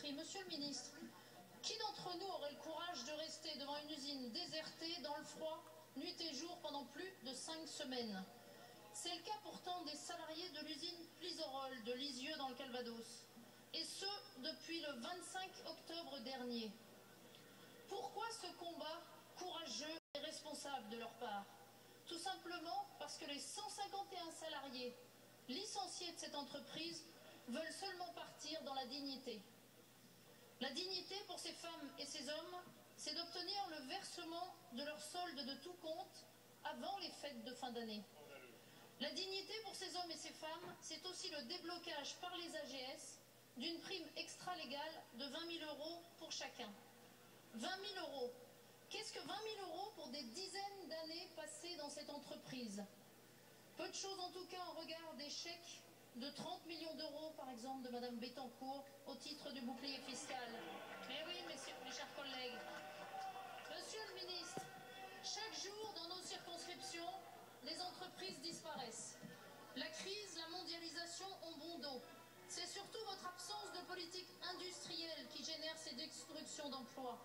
l'industrie. Monsieur le ministre, qui d'entre nous aurait le courage de rester devant une usine désertée, dans le froid, nuit et jour, pendant plus de 5 semaines? C'est le cas pourtant des salariés de l'usine Plisorol de Lisieux dans le Calvados, et ce, depuis le 25 octobre dernier. Pourquoi ce combat courageux et responsable de leur part? Tout simplement parce que les 151 salariés licenciés de cette entreprise veulent seulement partir dans la dignité. La dignité pour ces femmes et ces hommes, c'est d'obtenir le versement de leur solde de tout compte avant les fêtes de fin d'année. La dignité pour ces hommes et ces femmes, c'est aussi le déblocage par les AGS d'une prime extra-légale de 20 000 € pour chacun. 20 000 €. Qu'est-ce que 20 000 € pour des dizaines d'années passées dans cette entreprise? Peu de choses en tout cas en regard des chèques de 30 millions d'euros, par exemple, de Madame Bettencourt au titre du bouclier fiscal. Mais oui, messieurs, mes chers collègues. Monsieur le ministre, chaque jour dans nos circonscriptions, les entreprises disparaissent. La crise, la mondialisation ont bon dos. C'est surtout votre absence de politique industrielle qui génère ces destructions d'emplois.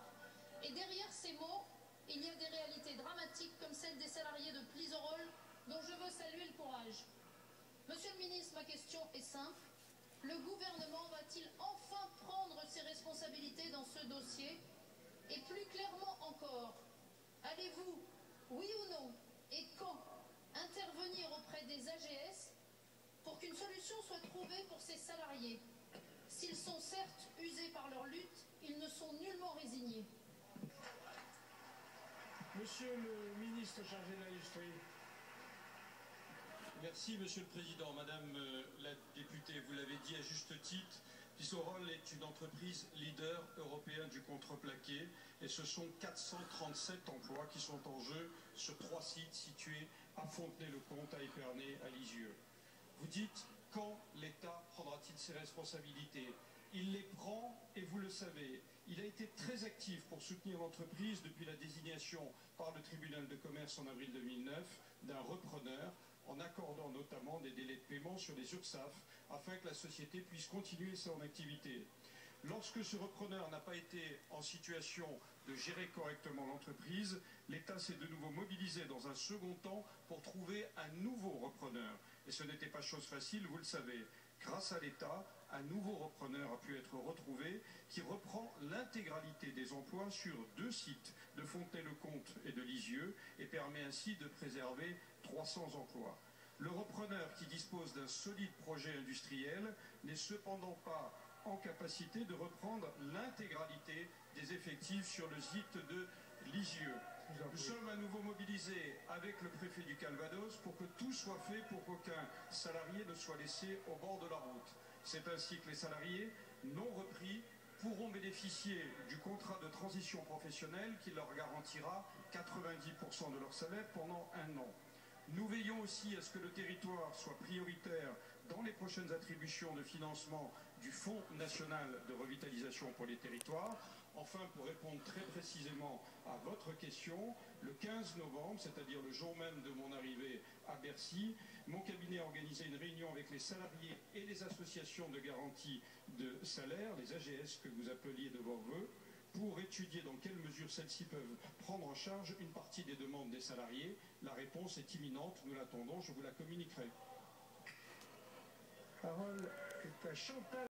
Et derrière ces mots, il y a des réalités dramatiques comme celle des salariés de Plisorol, dont je veux saluer le courage. Monsieur le ministre, ma question est simple. Le gouvernement va-t-il enfin prendre ses responsabilités dans ce dossier? Et plus clairement encore, allez-vous, oui ou non, et quand, intervenir auprès des AGS pour qu'une solution soit trouvée pour ces salariés? S'ils sont certes usés par leur lutte, ils ne sont nullement résignés. Monsieur le ministre chargé de l'Industrie. Merci Monsieur le Président. Madame la députée, vous l'avez dit à juste titre, Plisorol est une entreprise leader européen du contreplaqué et ce sont 437 emplois qui sont en jeu sur 3 sites situés à Fontenay-le-Comte, à Épernay, à Lisieux. Vous dites, quand l'État prendra-t-il ses responsabilités? Il les prend et vous le savez. Il a été très actif pour soutenir l'entreprise depuis la désignation par le tribunal de commerce en avril 2009 d'un repreneur, en accordant notamment des délais de paiement sur les URSSAF afin que la société puisse continuer son activité. Lorsque ce repreneur n'a pas été en situation de gérer correctement l'entreprise, l'État s'est de nouveau mobilisé dans un second temps pour trouver un nouveau repreneur. Et ce n'était pas chose facile, vous le savez. Grâce à l'État, un nouveau repreneur a pu être retrouvé qui reprend l'intégralité des emplois sur 2 sites de Fontenay-le-Comte et de Lisieux et permet ainsi de préserver 300 emplois. Le repreneur qui dispose d'un solide projet industriel n'est cependant pas en capacité de reprendre l'intégralité des effectifs sur le site de Lisieux. Nous sommes à nouveau mobilisés avec le préfet du Calvados pour que tout soit fait pour qu'aucun salarié ne soit laissé au bord de la route. C'est ainsi que les salariés non repris pourront bénéficier du contrat de transition professionnelle qui leur garantira 90% de leur salaire pendant 1 an. Nous veillons aussi à ce que le territoire soit prioritaire dans les prochaines attributions de financement du Fonds national de revitalisation pour les territoires. Enfin, pour répondre très précisément à votre question, le 15 novembre, c'est-à-dire le jour même de mon arrivée à Bercy, mon cabinet a organisé une réunion avec les salariés et les associations de garantie de salaire, les AGS que vous appeliez de vos vœux, pour étudier dans quelle mesure celles-ci peuvent prendre en charge une partie des demandes des salariés. La réponse est imminente, nous l'attendons, je vous la communiquerai. La parole est à Chantal.